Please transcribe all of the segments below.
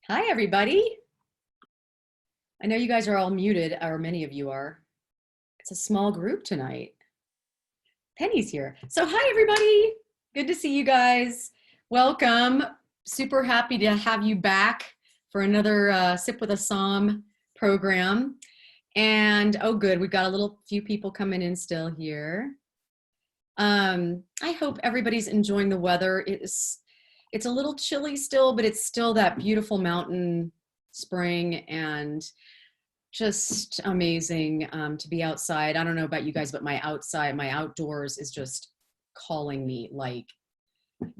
Hi, everybody. I know you guys are all muted, or many of you are. It's a small group tonight. Penny's here. So hi, everybody. Good to see you guys. Welcome. Super happy to have you back for another Sip with a Somm program. And oh, good, we've got a little few people coming in still here. I hope everybody's enjoying the weather. It's a little chilly still, but it's still that beautiful mountain spring and just amazing to be outside. I don't know about you guys, but my outdoors is just calling me, like,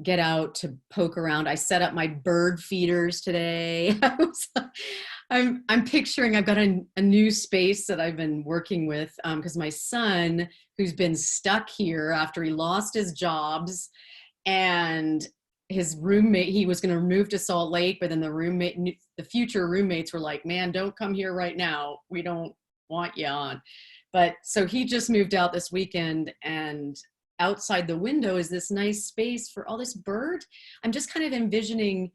get out to poke around. I set up my bird feeders today. I'm picturing I've got a new space that I've been working with because my son, who's been stuck here after he lost his jobs, and his roommate, he was going to move to Salt Lake, but then the future roommates were like, man, don't come here right now. We don't want you on. But so he just moved out this weekend, and outside the window is this nice space for all this bird. I'm just kind of envisioning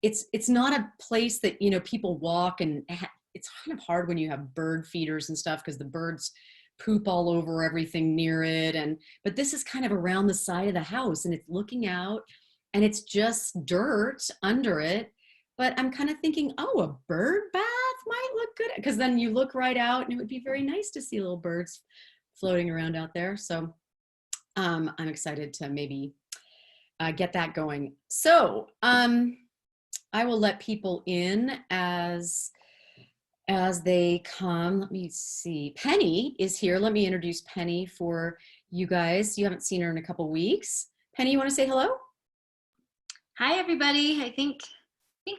it's not a place that, you know, people walk, and it's kind of hard when you have bird feeders and stuff because the birds poop all over everything near it. But this is kind of around the side of the house, and it's looking out, and it's just dirt under it. But I'm kind of thinking, oh, a bird bath might look good, because then you look right out and it would be very nice to see little birds floating around out there. So I'm excited to maybe get that going. So I will let people in as they come. Let me see. Penny is here. Let me introduce Penny for you guys. You haven't seen her in a couple weeks. Penny, you want to say hello? Hi, everybody. I think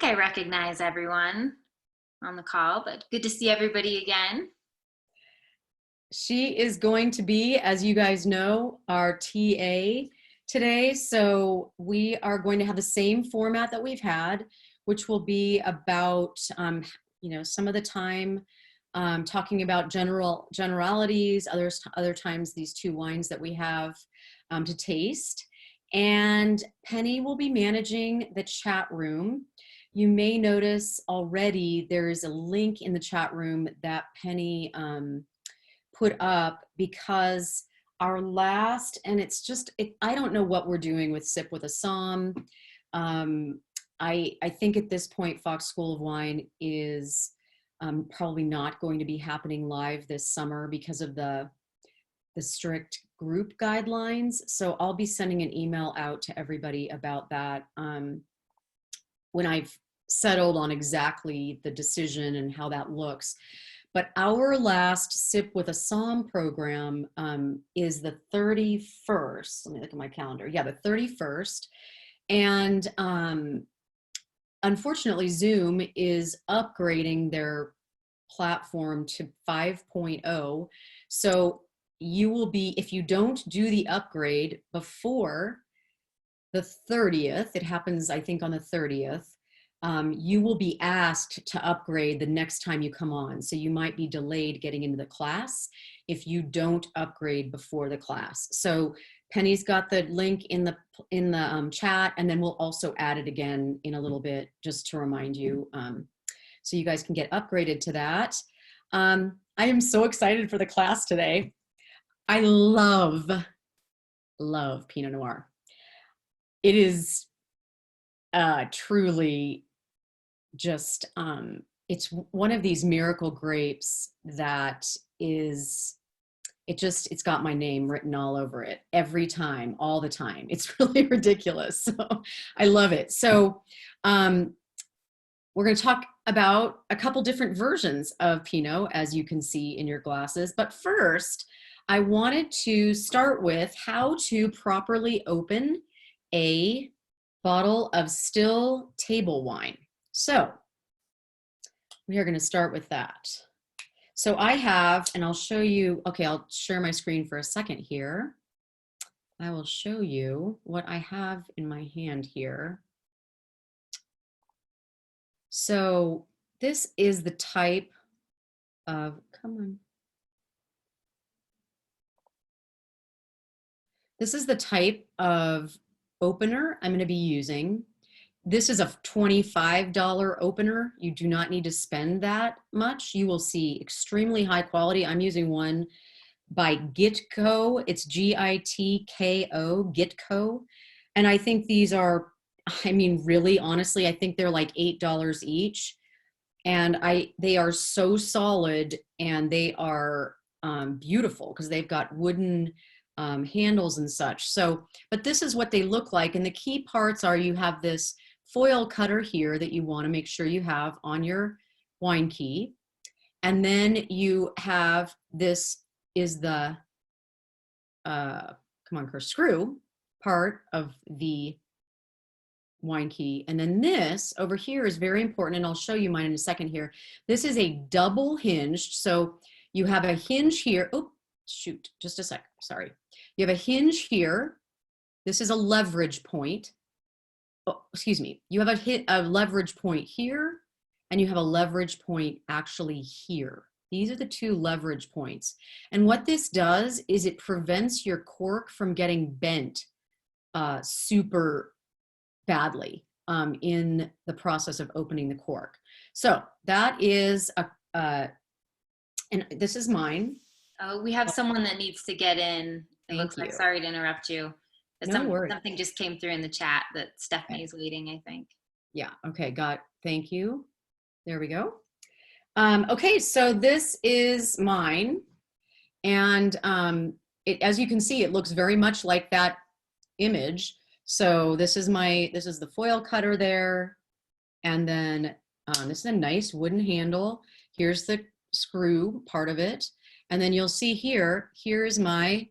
I recognize everyone on the call, but good to see everybody again. She is going to be, as you guys know, our TA today. So we are going to have the same format that we've had, which will be about, some of the time talking about generalities, other times these two wines that we have to taste. And Penny will be managing the chat room. You may notice already there is a link in the chat room that Penny put up, because our last, and it's just, I don't know what we're doing with Sip with a Somm. I think at this point, Fox School of Wine is probably not going to be happening live this summer because of the strict group guidelines. So I'll be sending an email out to everybody about that when I've settled on exactly the decision and how that looks. But our last Sip with a Somm program is the 31st. Let me look at my calendar. Yeah, the 31st. And unfortunately, Zoom is upgrading their platform to 5.0. So you will be, if you don't do the upgrade before the 30th, it happens, I think, on the 30th, you will be asked to upgrade the next time you come on. So you might be delayed getting into the class if you don't upgrade before the class. So Penny's got the link in the chat, and then we'll also add it again in a little bit just to remind you, so you guys can get upgraded to that. I am so excited for the class today. I love Pinot Noir. It is truly just, it's one of these miracle grapes that is, it's got my name written all over it every time, all the time. It's really ridiculous. So I love it. So we're going to talk about a couple different versions of Pinot, as you can see in your glasses. But first, I wanted to start with how to properly open a bottle of still table wine. So we are going to start with that. So I have, and I'll show you, okay, I'll share my screen for a second here. I will show you what I have in my hand here. So this is the type of, come on. This is the type of opener I'm going to be using. This is a $25 opener. You do not need to spend that much. You will see extremely high quality. I'm using one by Gitco. It's Gitko, Gitco. And I think these are, I mean, really, honestly, I think they're like $8 each. And they are so solid, and they are beautiful because they've got wooden handles and such. So, but this is what they look like. And the key parts are you have this foil cutter here that you want to make sure you have on your wine key. And then you have, this is the, come on, screw part of the wine key. And then this over here is very important, and I'll show you mine in a second here. This is a double hinged. So you have a hinge here. Oh, shoot, just a sec, sorry. You have a hinge here. This is a leverage point. Oh, excuse me. You have a leverage point here, and you have a leverage point actually here. These are the two leverage points. And what this does is it prevents your cork from getting bent super badly in the process of opening the cork. So that is and this is mine. Oh, we have someone that needs to get in. It looks like, sorry to interrupt you. But No worries. Something just came through in the chat that Stephanie is waiting, I think. Yeah, okay, thank you. There we go. Okay, so this is mine. And as you can see, it looks very much like that image. So this is the foil cutter there. And then this is a nice wooden handle. Here's the screw part of it. And then you'll see here's my,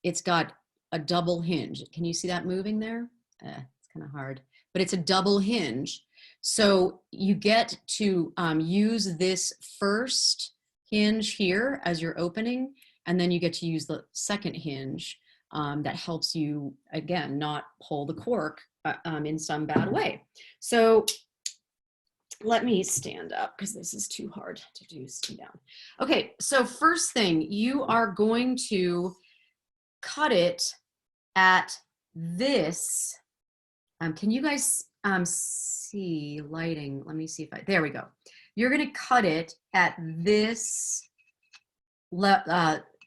it's got a double hinge. Can you see that moving there? It's kind of hard, but it's a double hinge. So you get to use this first hinge here as you're opening, and then you get to use the second hinge that helps you, again, not pull the cork in some bad way. So let me stand up because this is too hard to do sitting down. Okay, so first thing, you are going to cut it at this. Can you guys see lighting? Let me see if there we go. You're going to cut it at this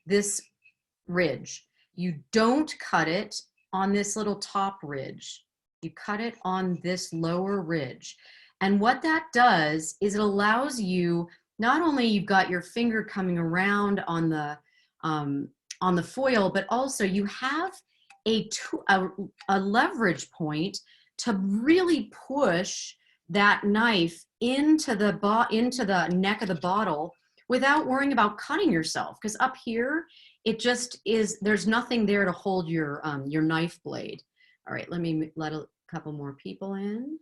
this ridge. You don't cut it on this little top ridge. You cut it on this lower ridge. And what that does is it allows you, not only you've got your finger coming around on the foil, but also you have a leverage point to really push that knife into the neck of the bottle without worrying about cutting yourself. Because up here, it just is, there's nothing there to hold your knife blade. All right, let me let a couple more people in.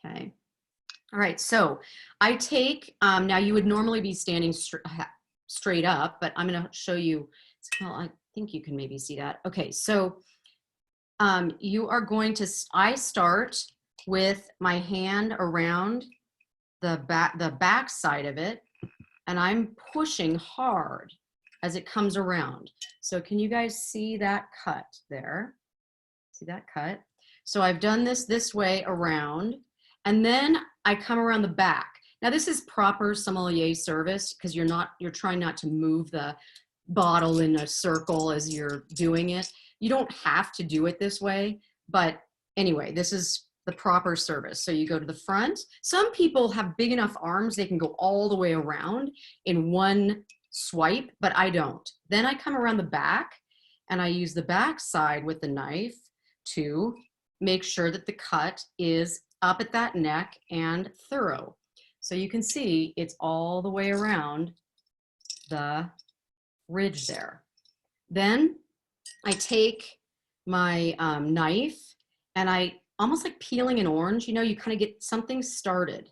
Okay. All right, so I take, now you would normally be standing straight up, but I'm gonna show you, I think you can maybe see that. Okay, so you are going to, I start with my hand around the back side of it, and I'm pushing hard as it comes around. So can you guys see that cut there? See that cut? So I've done this way around, and then I come around the back. Now this is proper sommelier service because you're trying not to move the bottle in a circle as you're doing it. You don't have to do it this way, but anyway, this is the proper service. So you go to the front. Some people have big enough arms, they can go all the way around in one swipe, but I don't. Then I come around the back and I use the back side with the knife to make sure that the cut is up at that neck and thorough. So you can see it's all the way around the ridge there. Then I take my knife and I, almost like peeling an orange, you know, you kind of get something started.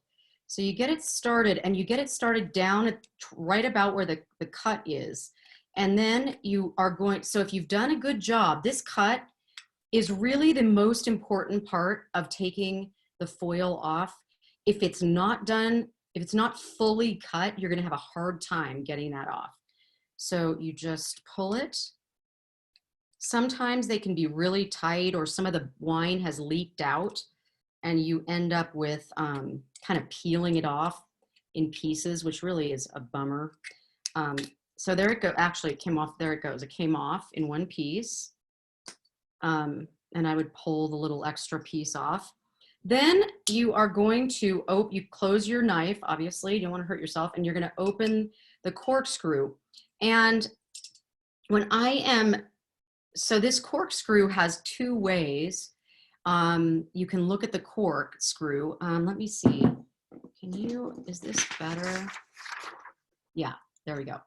So you get it started, and you get it started down at right about where the cut is. And then you are going, so if you've done a good job, this cut is really the most important part of taking the foil off. If it's not done, if it's not fully cut, you're gonna have a hard time getting that off. So you just pull it sometimes they can be really tight, or some of the wine has leaked out and you end up with kind of peeling it off in pieces, which really is a bummer. So there it goes. Actually, it came off. There it goes. It came off in one piece. And I would pull the little extra piece off. Then you are going to you close your knife, obviously, you don't want to hurt yourself, and you're going to open the corkscrew. And when so this corkscrew has two ways. You can look at the corkscrew. Let me see. Is this better? Yeah, there we go.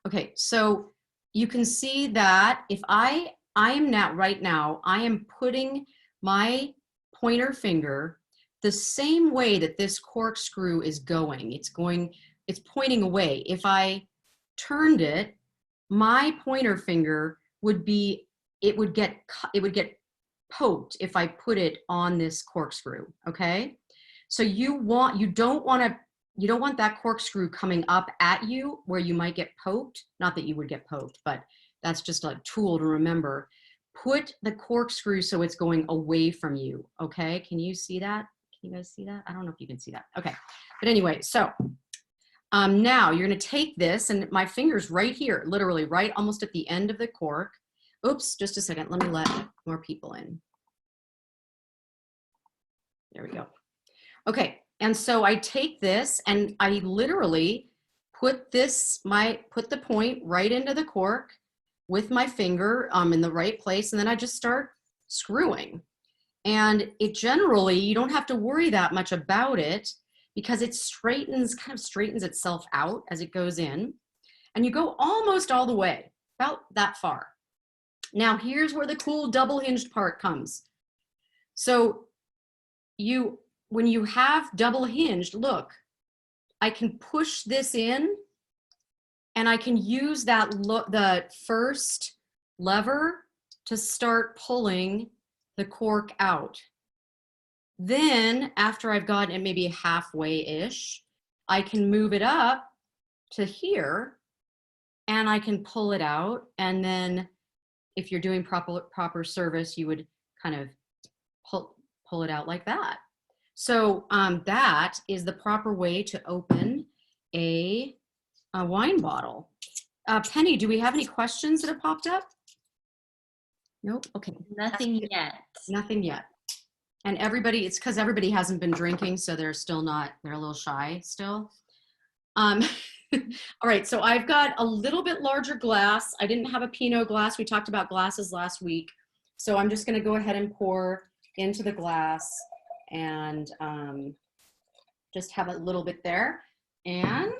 Okay, so you can see that if I am now, right now, I am putting my pointer finger the same way that this corkscrew is going. It's pointing away. If I turned it, my pointer finger would get poked if I put it on this corkscrew, okay? So you don't want that corkscrew coming up at you where you might get poked. Not that you would get poked, but that's just a tool to remember. Put the corkscrew so it's going away from you, okay? Can you see that? Can you guys see that? I don't know if you can see that. Okay, but anyway, so now you're gonna take this, and my finger's right here, literally right almost at the end of the cork. Oops, just a second, let me let more people in. There we go. Okay, and so I take this and I literally put the point right into the cork with my finger in the right place, and then I just start screwing. And it generally, you don't have to worry that much about it because it kind of straightens itself out as it goes in. And you go almost all the way, about that far. Now here's where the cool double hinged part comes. So when you have double hinged, look, I can push this in and I can use the first lever to start pulling the cork out. Then after I've gotten it maybe halfway-ish, I can move it up to here and I can pull it out. And then if you're doing proper service, you would kind of pull it out like that. So that is the proper way to open a wine bottle. Penny, do we have any questions that have popped up? Nope. Okay. Nothing yet. Nothing yet. And it's because everybody hasn't been drinking, so they're a little shy still. All right, so I've got a little bit larger glass. I didn't have a Pinot glass. We talked about glasses last week. So I'm just gonna go ahead and pour into the glass and just have a little bit there. And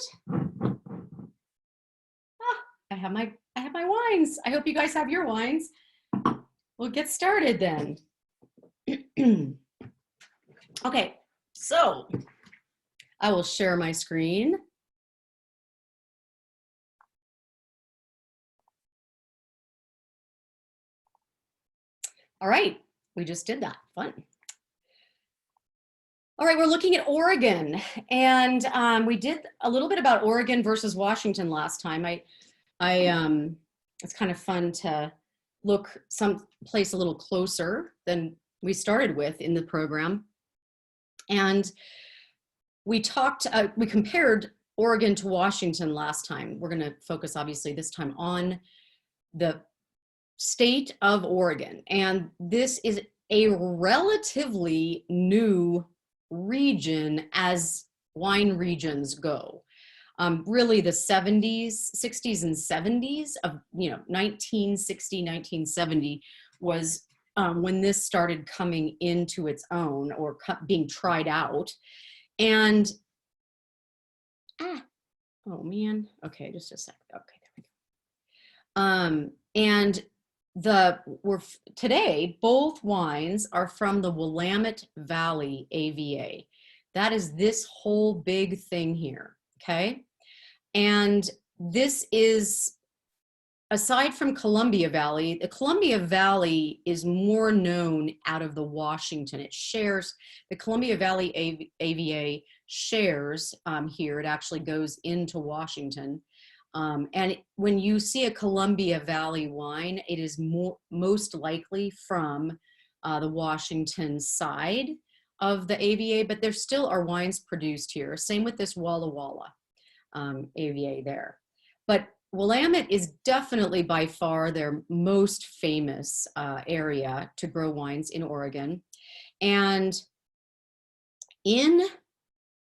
I have my wines. I hope you guys have your wines. We'll get started then. Okay, so I will share my screen. All right, we just did that. Fun. All right, we're looking at Oregon, and we did a little bit about Oregon versus Washington last time. It's kind of fun to look someplace a little closer than we started with in the program. And we compared Oregon to Washington last time. We're gonna focus obviously this time on the state of Oregon. And this is a relatively new region as wine regions go. Really the 60s and 70s of 1960, 1970 was when this started coming into its own or being tried out. And oh man, okay, just a sec. Okay, there we go. And today both wines are from the Willamette Valley AVA. That is this whole big thing here. Okay, and this is, aside from Columbia Valley, the Columbia Valley is more known out of the Washington. The Columbia Valley AVA shares here. It actually goes into Washington. And when you see a Columbia Valley wine, it is most likely from the Washington side of the AVA, but there still are wines produced here. Same with this Walla Walla AVA there. But Willamette is definitely by far their most famous area to grow wines in Oregon. And in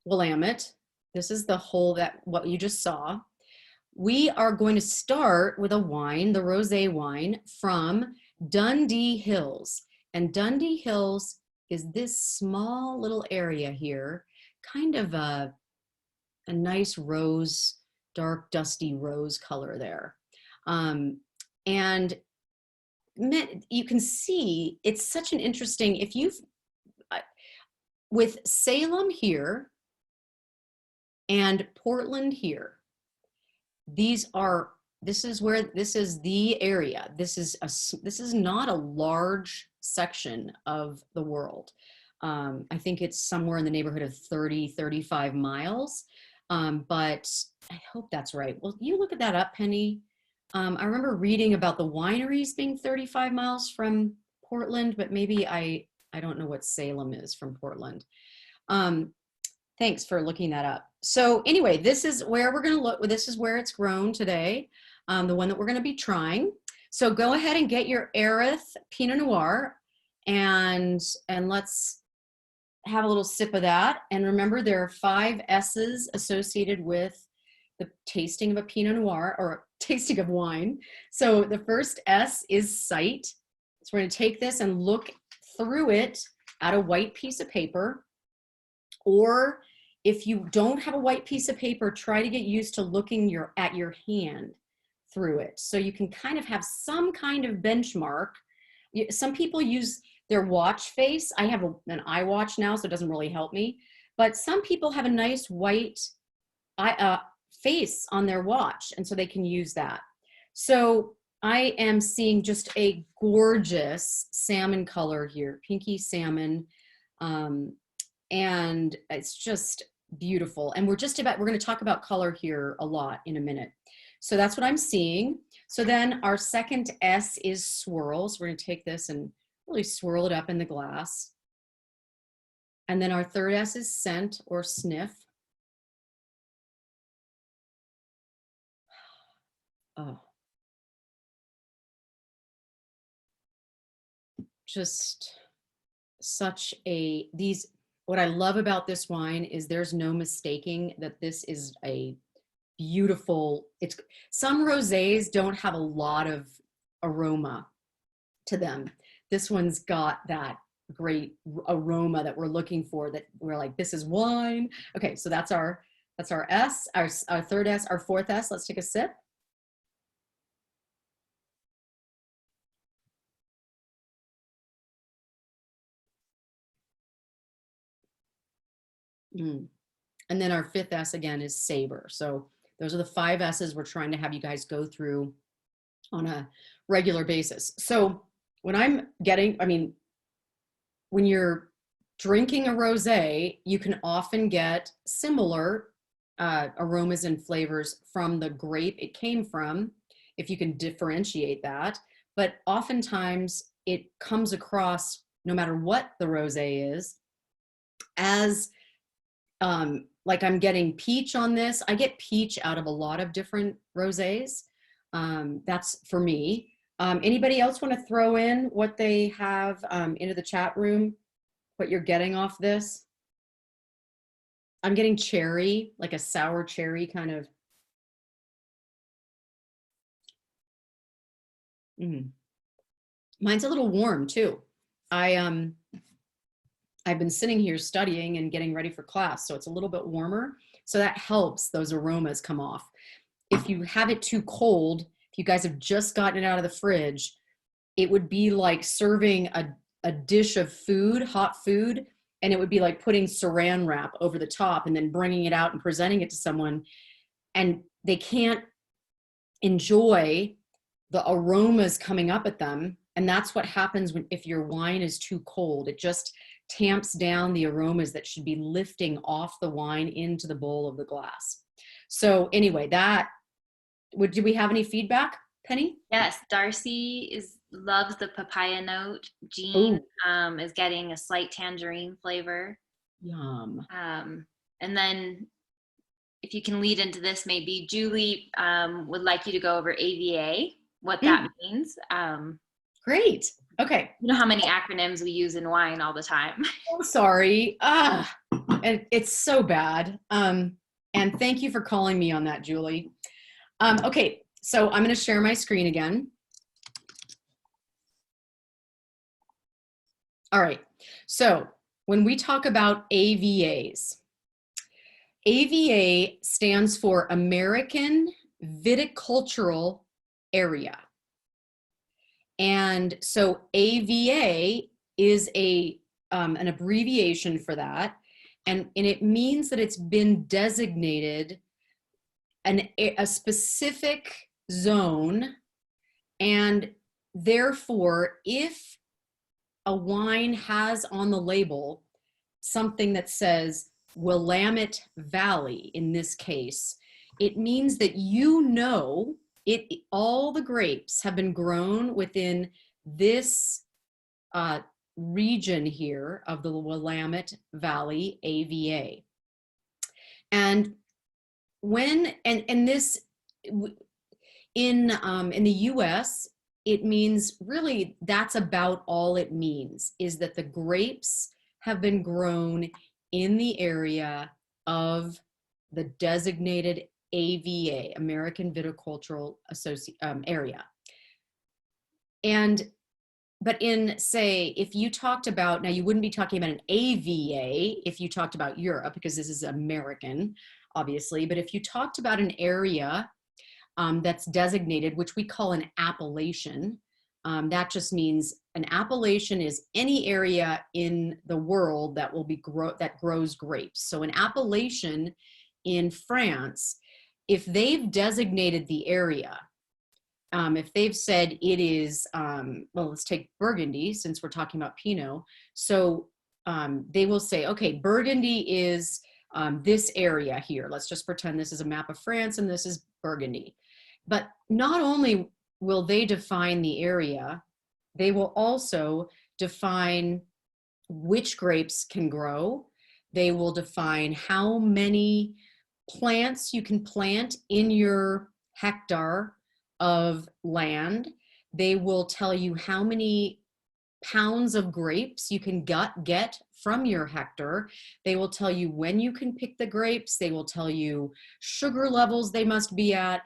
Willamette, this is the whole that what you just saw. We are going to start with a wine, the rosé wine from Dundee Hills. And Dundee Hills is this small little area here, kind of a nice rose, dark, dusty rose color there. And you can see it's such an interesting, if you've, with Salem here and Portland here, this is the area. This is not a large section of the world. I think it's somewhere in the neighborhood of 35 miles. But I hope that's right. Well, you look at that up, Penny. I remember reading about the wineries being 35 miles from Portland, but maybe I don't know what Salem is from Portland. Thanks for looking that up. So anyway, this is where we're going to look. This is where it's grown today, the one that we're going to be trying. So go ahead and get your Erath Pinot Noir, and let's have a little sip of that. And remember, there are 5 S's associated with the tasting of a Pinot Noir or tasting of wine. So the first S is sight. So we're going to take this and look through it at a white piece of paper. Or if you don't have a white piece of paper, try to get used to looking at your hand through it. So you can kind of have some kind of benchmark. Some people use their watch face. I have an iWatch now, so it doesn't really help me. But some people have a nice white face on their watch, and so they can use that. So I am seeing just a gorgeous salmon color here, pinky salmon. And it's just beautiful. And we're going to talk about color here a lot in a minute. So that's what I'm seeing. So then our second S is swirl. So we're going to take this and really swirl it up in the glass. And then our third S is scent or sniff. Oh. Just such what I love about this wine is there's no mistaking that this is a beautiful, some rosés don't have a lot of aroma to them. This one's got that great aroma that we're looking for, that we're like, this is wine. Okay, so that's our S, our third S, our fourth S. Let's take a sip. And then our fifth S again is savor. So those are the 5 S's we're trying to have you guys go through on a regular basis. So when when you're drinking a rosé, you can often get similar aromas and flavors from the grape it came from, if you can differentiate that. But oftentimes it comes across, no matter what the rosé is, as like I'm getting peach on this. I get peach out of a lot of different rosés. That's for me. Anybody else want to throw in what they have into the chat room, what you're getting off this? I'm getting cherry, like a sour cherry kind of. Mine's a little warm too. I've been sitting here studying and getting ready for class, so it's a little bit warmer. So that helps those aromas come off. If you have it too cold, if you guys have just gotten it out of the fridge, it would be like serving a dish of food, hot food, and it would be like putting saran wrap over the top and then bringing it out and presenting it to someone, and they can't enjoy the aromas coming up at them. And that's what happens if your wine is too cold. It just tamps down the aromas that should be lifting off the wine into the bowl of the glass. So anyway, that Do we have any feedback, Penny? Yes, Darcy loves the papaya note. Jean Oh, is getting a slight tangerine flavor. yum. And then if you can lead into this, maybe Julie would like you to go over AVA, what that means. Great. Okay. You know how many acronyms we use in wine all the time. Oh, sorry. And it's so bad. And thank you for calling me on that, Julie. Okay, so I'm going to share my screen again. All right. So when we talk about AVAs, AVA stands for American Viticultural Area. And so AVA is an abbreviation for that. And it means that it's been designated a specific zone. And therefore, if a wine has on the label something that says Willamette Valley, in this case, it means that all the grapes have been grown within this region here of the Willamette Valley AVA. And this in the US, it means really that's about all it means, is that the grapes have been grown in the area of the designated AVA, American Viticultural Area. But in, say, if you talked about, now you wouldn't be talking about an AVA if you talked about Europe, because this is American, obviously, but if you talked about an area that's designated, which we call an appellation, that just means an appellation is any area in the world that that grows grapes. So an appellation in France, if they've designated the area, if they've said it is, well, let's take Burgundy since we're talking about Pinot. So they will say, okay, Burgundy is this area here. Let's just pretend this is a map of France and this is Burgundy. But not only will they define the area, they will also define which grapes can grow. They will define how many plants you can plant in your hectare of land. They will tell you how many pounds of grapes you can get from your hectare. They will tell you when you can pick the grapes. They will tell you sugar levels they must be at.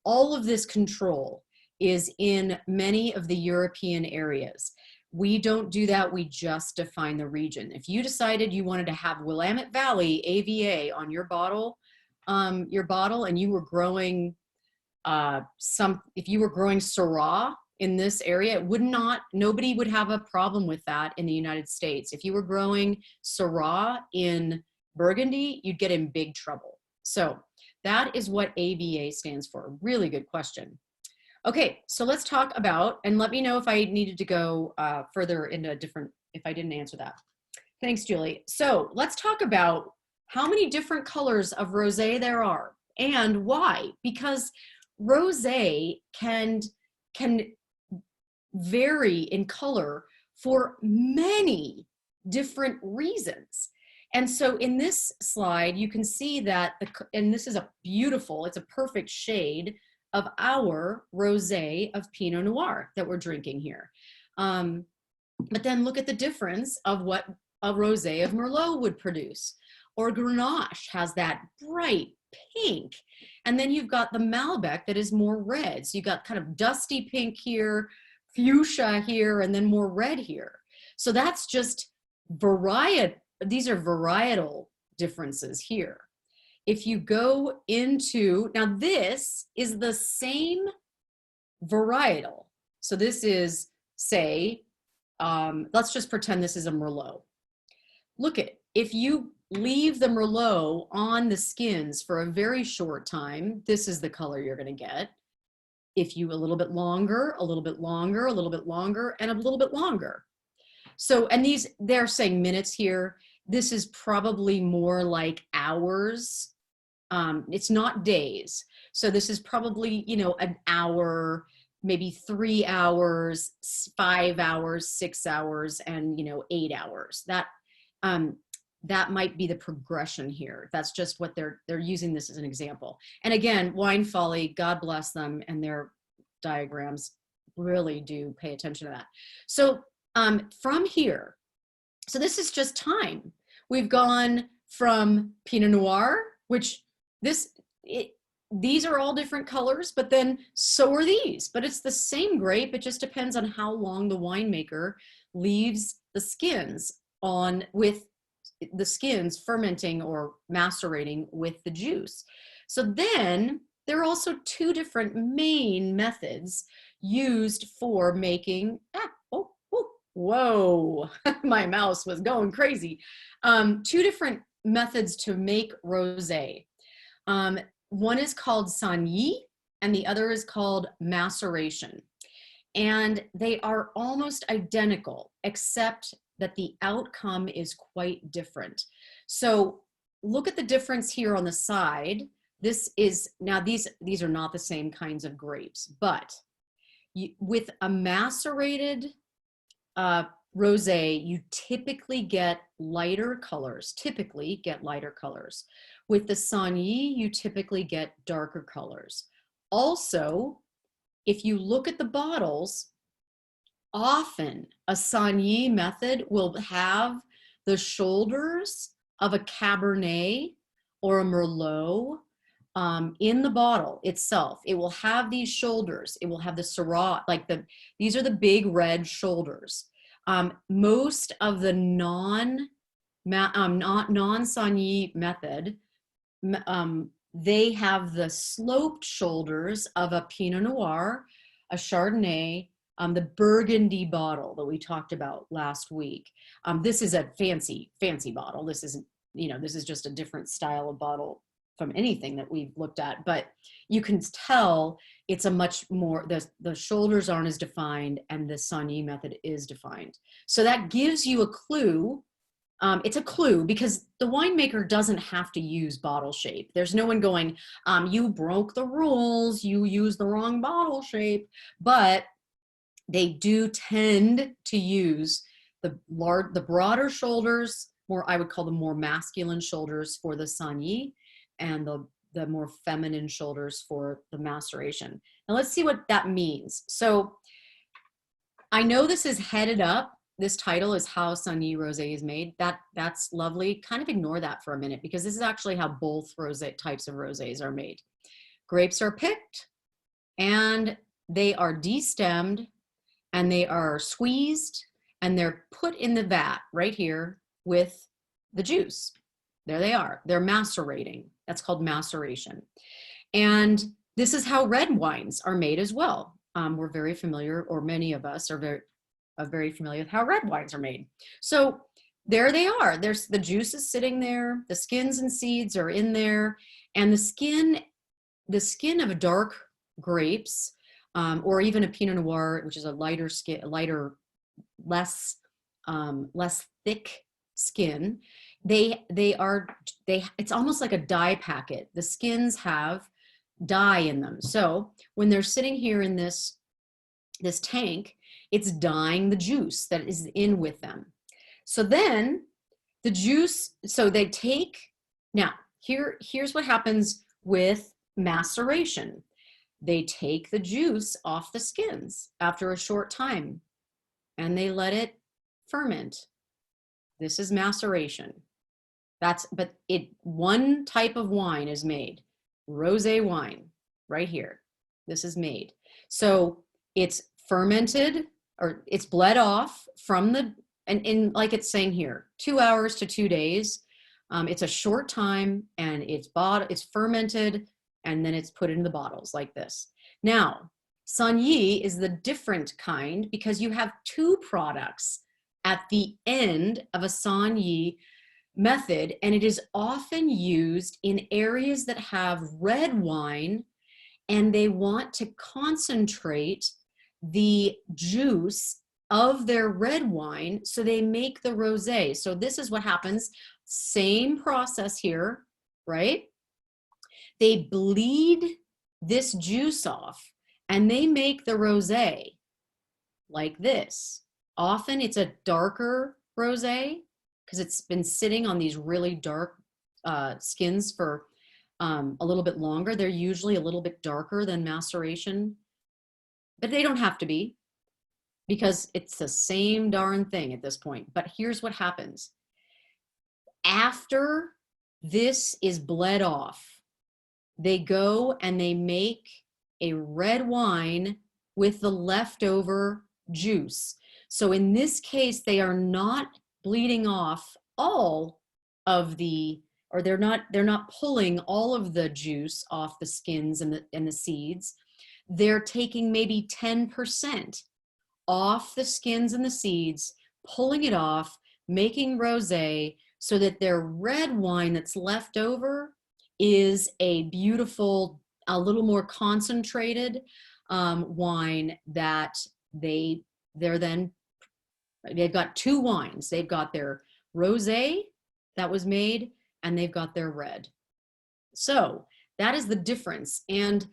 All of this control is in many of the European areas. We don't do that. We just define the region. If you decided you wanted to have Willamette Valley AVA on your bottle, and you were growing if you were growing Syrah in this area, nobody would have a problem with that in the United States. If you were growing Syrah in Burgundy, you'd get in big trouble. So that is what AVA stands for. Really good question. Okay, so let's talk about, and let me know if I needed to go further into if I didn't answer that. Thanks, Julie. So let's talk about how many different colors of rosé there are and why. Because rosé can vary in color for many different reasons. And so in this slide, you can see that, and this is it's a perfect shade of our rosé of Pinot Noir that we're drinking here. But then look at the difference of what a rosé of Merlot would produce. Or Grenache has that bright pink. And then you've got the Malbec that is more red. So you've got kind of dusty pink here, fuchsia here, and then more red here. So that's just these are varietal differences here. If you go into, now this is the same varietal. So this is, say, let's just pretend this is a Merlot. Look if you leave the Merlot on the skins for a very short time, this is the color you're going to get. If you a little bit longer, a little bit longer, a little bit longer, and a little bit longer. So, and they're saying minutes here. This is probably more like hours It's not days. So this is probably, you know, an hour, maybe 3 hours, 5 hours, 6 hours, and, you know, 8 hours. That might be the progression here. That's just what they're using this as an example. And again, Wine Folly, God bless them, and their diagrams really do pay attention to that. So from here, so this is just time. We've gone from Pinot Noir, which these are all different colors, but then so are these. But it's the same grape. It just depends on how long the winemaker leaves the skins on, with the skins fermenting or macerating with the juice. So then there are also two different main methods used for making, whoa, my mouse was going crazy. Two different methods to make rosé. One is called Sniff and the other is called maceration. And they are almost identical, except that the outcome is quite different. So look at the difference here on the side. This is, now these are not the same kinds of grapes, but with a macerated rosé, you typically get lighter colors, With the Sniff, you typically get darker colors. Also, if you look at the bottles, often a Sniff method will have the shoulders of a Cabernet or a Merlot in the bottle itself. It will have these shoulders. It will have the Syrah, like these are the big red shoulders. Most of the non-Sniff method, they have the sloped shoulders of a Pinot Noir, a Chardonnay, the Burgundy bottle that we talked about last week. This is a fancy bottle. This isn't, you know, this is just a different style of bottle from anything that we've looked at, but you can tell it's a much more, the shoulders aren't as defined and the Sniff method is defined. So that gives you a clue. It's a clue because the winemaker doesn't have to use bottle shape. There's no one going, you broke the rules, you used the wrong bottle shape, but they do tend to use the broader shoulders, more, I would call them more masculine shoulders for the Sniff, and the more feminine shoulders for the maceration. Now let's see what that means. So I know this is headed up. This title is How Sniff Rosé is Made. That's lovely. Kind of ignore that for a minute because this is actually how both types of rosés are made. Grapes are picked and they are destemmed and they are squeezed and they're put in the vat right here with the juice. There they are. They're macerating. That's called maceration. And this is how red wines are made as well. We're very familiar, or many of us are very familiar with how red wines are made. So there they are. There's the juice is sitting there. The skins and seeds are in there. And the skin of dark grapes, or even a Pinot Noir, which is a lighter skin, less thick skin, it's almost like a dye packet. The skins have dye in them. So when they're sitting here in this tank, it's dyeing the juice that is in with them. So then the juice, so they take, now here's what happens with maceration. They take the juice off the skins after a short time and they let it ferment. This is maceration. One type of wine is made, rosé wine, right here. This is made. So it's fermented, or it's bled off from and like it's saying here, 2 hours to 2 days. It's a short time and it's fermented and then it's put into the bottles like this. Now, Sniff is the different kind because you have two products at the end of a Sniff method, and it is often used in areas that have red wine and they want to concentrate the juice of their red wine, so they make the rosé. So this is what happens. Same process here, right? They bleed this juice off and they make the rosé like this. Often it's a darker rosé because it's been sitting on these really dark skins for a little bit longer. They're usually a little bit darker than maceration, but they don't have to be because it's the same darn thing at this point. But here's what happens. After this is bled off, they go and they make a red wine with the leftover juice. So in this case, they are not bleeding off all of the, or they're not pulling all of the juice off the skins and the seeds. They're taking maybe 10% off the skins and the seeds, pulling it off, making rosé, so that their red wine that's left over is a beautiful, a little more concentrated wine that they've got two wines. They've got their rosé that was made, and they've got their red. So that is the difference. And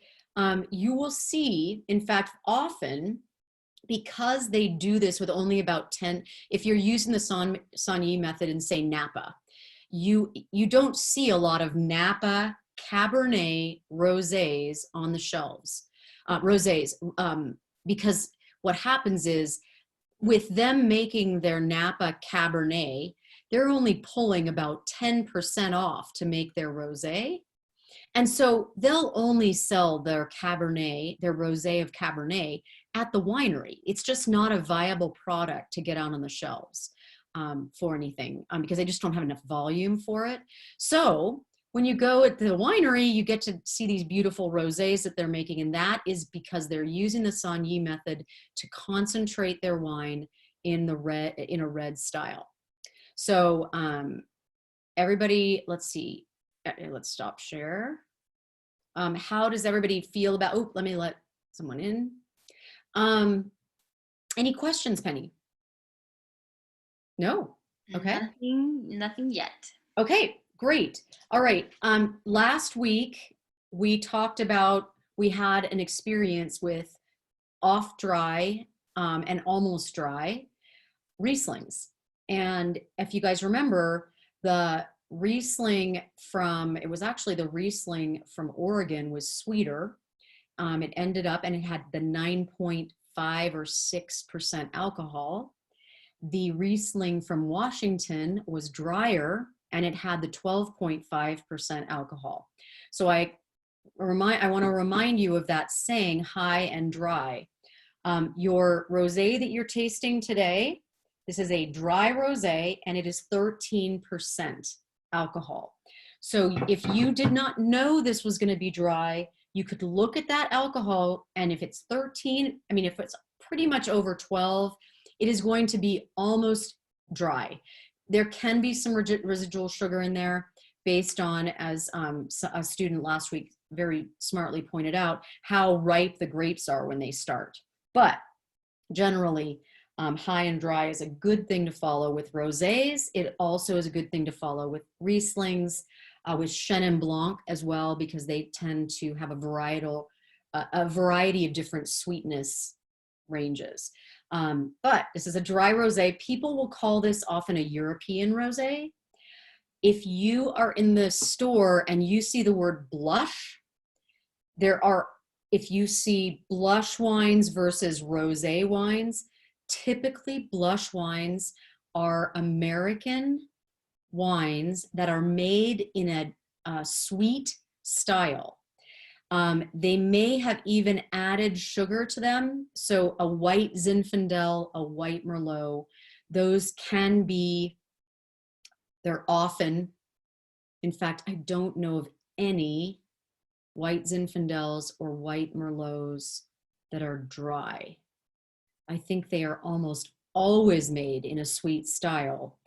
you will see, in fact, often, because they do this with only about 10, if you're using the Saignée method in, say, Napa, you don't see a lot of Napa Cabernet rosés on the shelves, because what happens is with them making their Napa Cabernet, they're only pulling about 10% off to make their rosé. And so they'll only sell their Cabernet, their rosé of Cabernet at the winery. It's just not a viable product to get out on the shelves for anything because they just don't have enough volume for it. So when you go at the winery, you get to see these beautiful rosés that they're making, and that is because they're using the Saignée method to concentrate their wine in a red style. So everybody, let's see. Let's stop share. How does everybody feel about, oh, let me let someone in. Any questions, Penny? No? Okay. Nothing yet. Okay, great. All right. Last week we talked about, we had an experience with off dry and almost dry Rieslings. And if you guys remember, the Riesling from, it was actually the Riesling from Oregon was sweeter. It ended up, and it had the 9.5 or 6% alcohol. The Riesling from Washington was drier, and it had the 12.5% alcohol. So I want to remind you of that saying, high and dry. Your rosé that you're tasting today, this is a dry rosé, and it is 13% alcohol. So if you did not know this was going to be dry, you could look at that alcohol, and if it's 13, I mean, if it's pretty much over 12, it is going to be almost dry. There can be some residual sugar in there based on, as a student last week very smartly pointed out, how ripe the grapes are when they start. But generally, high and dry is a good thing to follow with rosés. It also is a good thing to follow with Rieslings, with Chenin Blanc as well, because they tend to have a variety of different sweetness ranges. But this is a dry rosé. People will call this often a European rosé. If you are in the store and you see the word blush, if you see blush wines versus rosé wines, typically blush wines are American wines that are made in a sweet style. They may have even added sugar to them. So a white Zinfandel, a white Merlot, those can be, they're often, in fact, I don't know of any white Zinfandels or white Merlots that are dry. I think they are almost always made in a sweet style.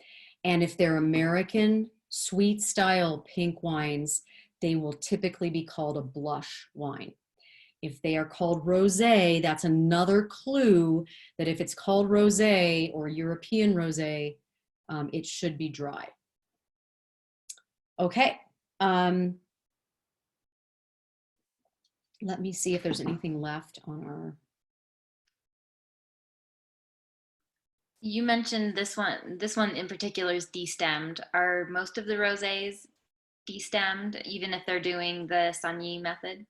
And if they're American sweet style pink wines, they will typically be called a blush wine. If they are called rosé, that's another clue that if it's called rosé or European rosé, it should be dry. Okay. Let me see if there's anything left on our. You mentioned this one. This one in particular is destemmed. Are most of the rosés destemmed, even if they're doing the Saignée method?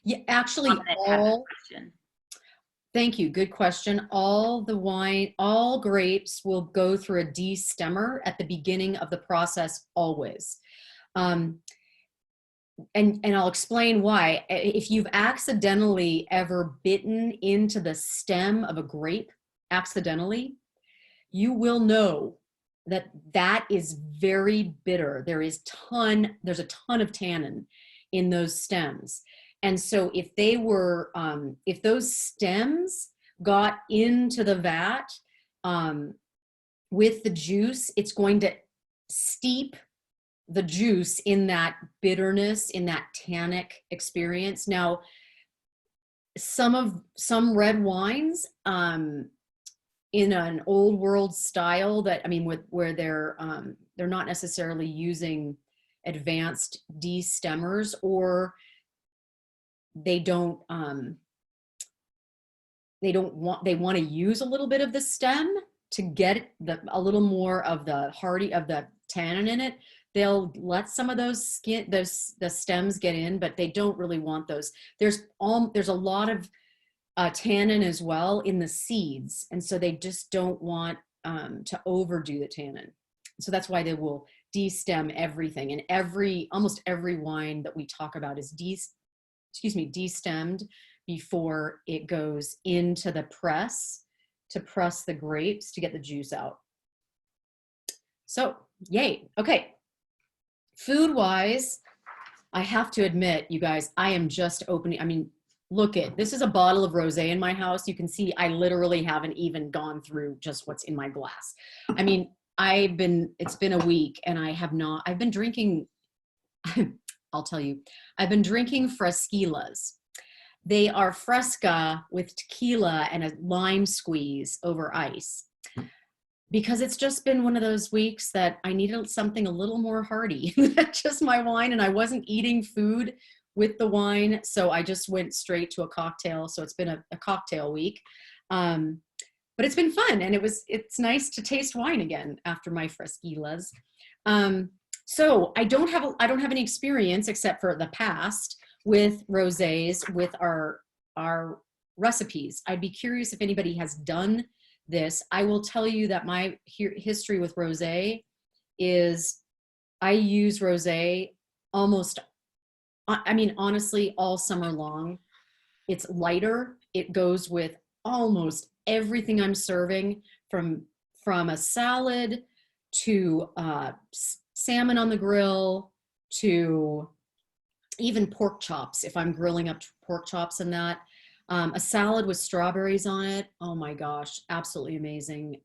Yeah, actually, Prominent had that question. thank you. Good question. All grapes will go through a destemmer at the beginning of the process always. And I'll explain why. If you've accidentally ever bitten into the stem of a grape accidentally, you will know that that is very bitter. There's a ton of tannin in those stems. And so if those stems got into the vat with the juice, it's going to steep the juice in that bitterness, in that tannic experience. Now, some red wines, in an old world style where they're not necessarily using advanced destemmers, or they want to use a little bit of the stem to get a little more of the tannin in it. They'll let some of the stems get in, but they don't really want those. There's a lot of tannin as well in the seeds, and so they just don't want to overdo the tannin. So that's why they will destem everything, and almost every wine that we talk about is destemmed before it goes into the press to press the grapes to get the juice out. So yay. Okay, food wise, I have to admit, you guys, I am just opening. Look this is a bottle of rosé in my house. You can see I literally haven't even gone through just what's in my glass. It's been a week and I've been drinking, I'll tell you, I've been drinking fresquillas. They are fresca with tequila and a lime squeeze over ice, because it's just been one of those weeks that I needed something a little more hearty than just my wine, and I wasn't eating food with the wine, so I just went straight to a cocktail. So it's been a cocktail week, but it's been fun, and it's nice to taste wine again after my fresquillas. So I don't have any experience except for the past with rosés with our recipes. I'd be curious if anybody has done this. I will tell you that my history with rosé is I use rosé honestly, all summer long. It's lighter. It goes with almost everything I'm serving, from a salad to salmon on the grill to even pork chops. If I'm grilling up pork chops and that, a salad with strawberries on it. Oh my gosh, absolutely amazing.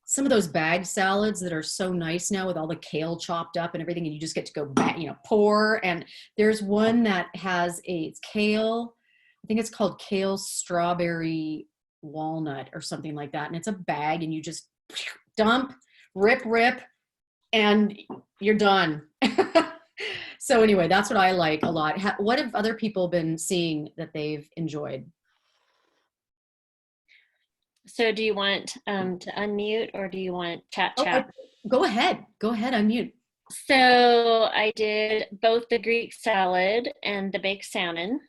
Some of those bag salads that are so nice now with all the kale chopped up and everything, and you just get to go back, pour. And there's one that has it's kale. I think it's called kale strawberry walnut or something like that. And it's a bag, and you just dump, rip, and you're done. So anyway, that's what I like a lot. What have other people been seeing that they've enjoyed? So do you want to unmute, or do you want chat? Go ahead, unmute. So I did both the Greek salad and the baked salmon.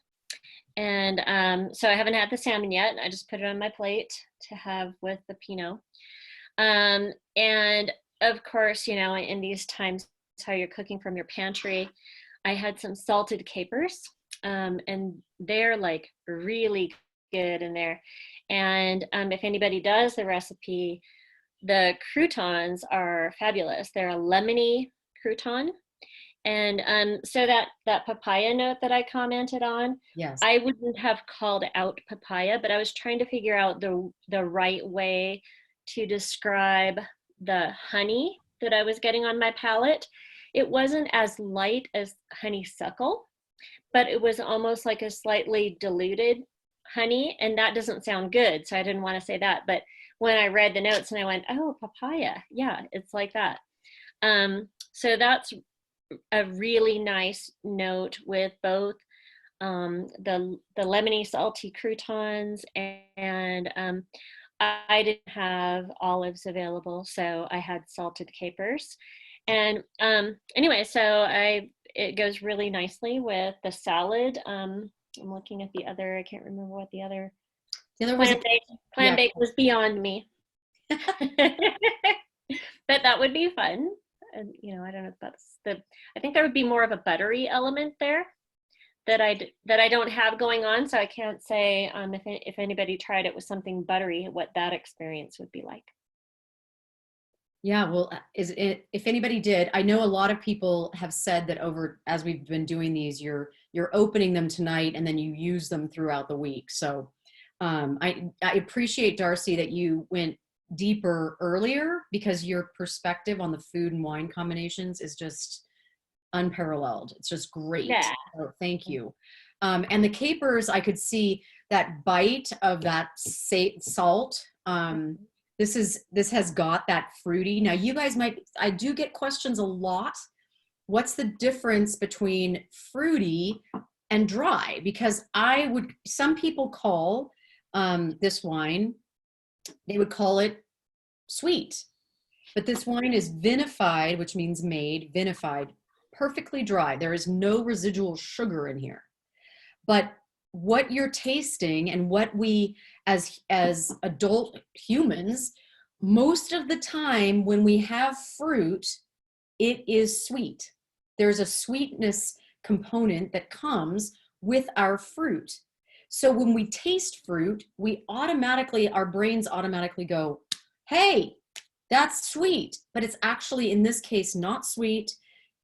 And so I haven't had the salmon yet. I just put it on my plate to have with the Pinot. And of course, in these times, how you're cooking from your pantry, I had some salted capers, and they're like really good in there. And if anybody does the recipe, the croutons are fabulous. They're a lemony crouton. And so that papaya note that I commented on, yes, I wouldn't have called out papaya, but I was trying to figure out the right way to describe the honey that I was getting on my palate. It wasn't as light as honeysuckle, but it was almost like a slightly diluted honey, and that doesn't sound good, so I didn't want to say that. But when I read the notes and I went, oh, papaya, yeah, it's like that. So that's a really nice note with both the lemony salty croutons, and I didn't have olives available, so I had salted capers. And anyway, so it goes really nicely with the salad. I'm looking at the other, I can't remember what the other was plant baked was beyond me. But that would be fun. And you know, I don't know if that's I think there would be more of a buttery element there that I don't have going on, so I can't say if anybody tried it with something buttery, what that experience would be like. Yeah, well, if anybody did, I know a lot of people have said that as we've been doing these, you're opening them tonight and then you use them throughout the week. So I appreciate, Darcy, that you went deeper earlier, because your perspective on the food and wine combinations is just unparalleled. It's just great. Yeah. So thank you. And the capers, I could see that bite of that salt. This has got that fruity. Now you guys I do get questions a lot. What's the difference between fruity and dry? Because some people call this wine, they would call it sweet, but this wine is vinified, which means vinified, perfectly dry. There is no residual sugar in here. But what you're tasting and what we as adult humans, most of the time when we have fruit, it is sweet. There's a sweetness component that comes with our fruit. So when we taste fruit, our brains automatically go, hey, that's sweet. But it's actually, in this case, not sweet.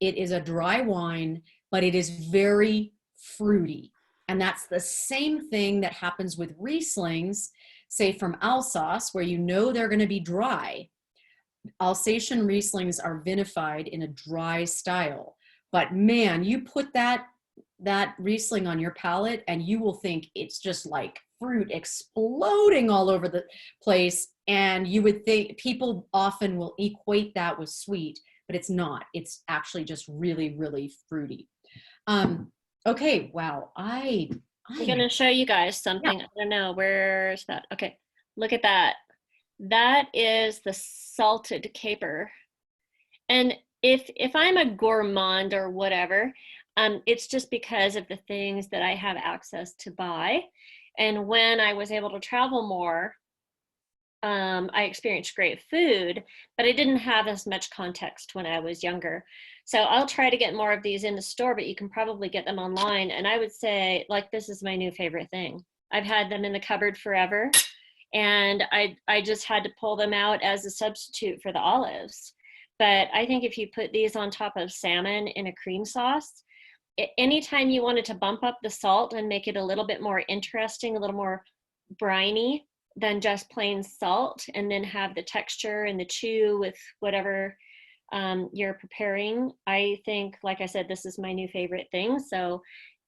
It is a dry wine, but it is very fruity. And that's the same thing that happens with Rieslings, say from Alsace, where you know they're going to be dry. Alsatian Rieslings are vinified in a dry style. But man, you put that Riesling on your palate and you will think it's just like fruit exploding all over the place. And you would think, people often will equate that with sweet, but it's not. It's actually just really, really fruity. Okay, wow. I'm going to show you guys something. Yeah. I don't know, where's that? Okay, look at that. That is the salted caper. And if I'm a gourmand or whatever, it's just because of the things that I have access to buy. And when I was able to travel more, I experienced great food, but I didn't have as much context when I was younger. So I'll try to get more of these in the store, but you can probably get them online. And I would say, like, this is my new favorite thing. I've had them in the cupboard forever, and I just had to pull them out as a substitute for the olives. But I think if you put these on top of salmon in a cream sauce, anytime you wanted to bump up the salt and make it a little bit more interesting, a little more briny than just plain salt, and then have the texture and the chew with whatever you're preparing, I think, like I said, this is my new favorite thing. So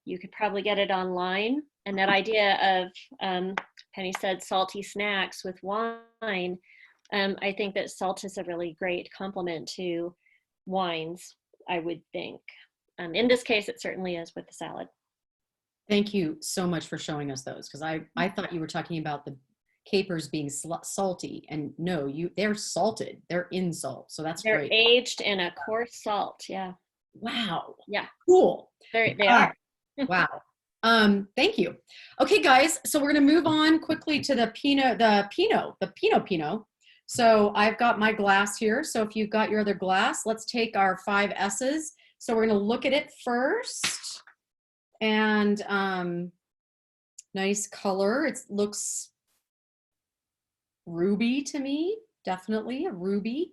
you could probably get it online. And that idea of, Penny said, salty snacks with wine, I think that salt is a really great complement to wines, I would think. In this case, it certainly is with the salad. Thank you so much for showing us those, because I thought you were talking about the capers being salty, and no, they're salted. They're in salt, so that's great. They're aged in a coarse salt. Yeah. Wow. Yeah. Cool. They are. Wow. Thank you. Okay, guys. So we're going to move on quickly to the Pinot. So I've got my glass here. So if you've got your other glass, let's take our 5 S's. So we're going to look at it first, and nice color. It looks ruby to me, definitely a ruby.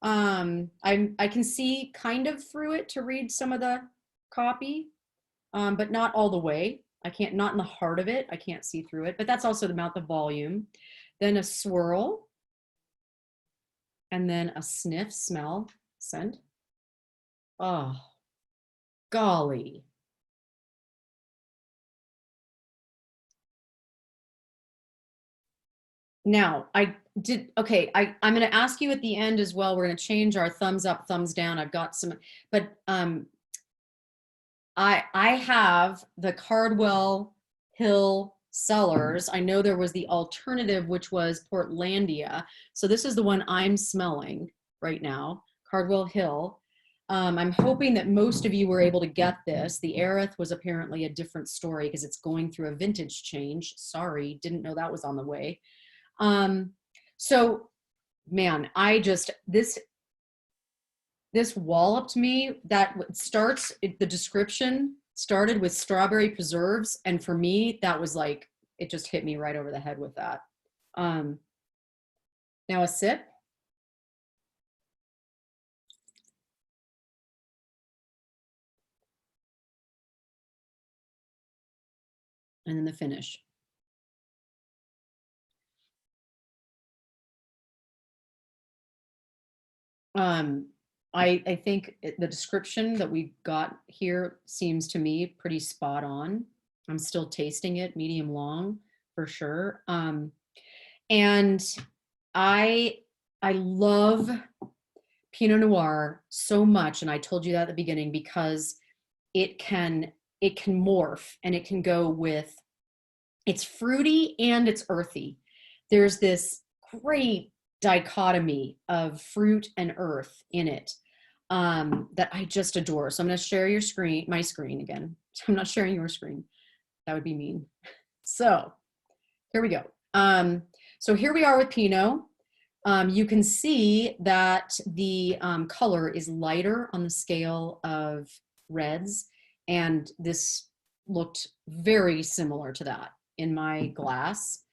I can see kind of through it to read some of the copy, but not all the way. Not in the heart of it. I can't see through it, but that's also the amount of volume. Then a swirl, and then a sniff, smell, scent. Oh, golly. Now, I'm going to ask you at the end as well. We're going to change our thumbs up, thumbs down. I've got some, but I have the Cardwell Hill Cellars. I know there was the alternative, which was Portlandia. So this is the one I'm smelling right now, Cardwell Hill. I'm hoping that most of you were able to get this. The Erath was apparently a different story because it's going through a vintage change. Sorry, didn't know that was on the way. So man, this walloped me. That starts, the description started with strawberry preserves. And for me, that was like, it just hit me right over the head with that. Now a sip. And then the finish. I think the description that we got here seems to me pretty spot on. I'm still tasting it, medium long for sure. And I love Pinot Noir so much, and I told you that at the beginning, because it can morph, and it can go with, it's fruity and it's earthy. There's this great dichotomy of fruit and earth in it that I just adore. So I'm going to share my screen again. I'm not sharing your screen. That would be mean. So here we go. So here we are with Pinot. You can see that the color is lighter on the scale of reds, and this looked very similar to that in my glass.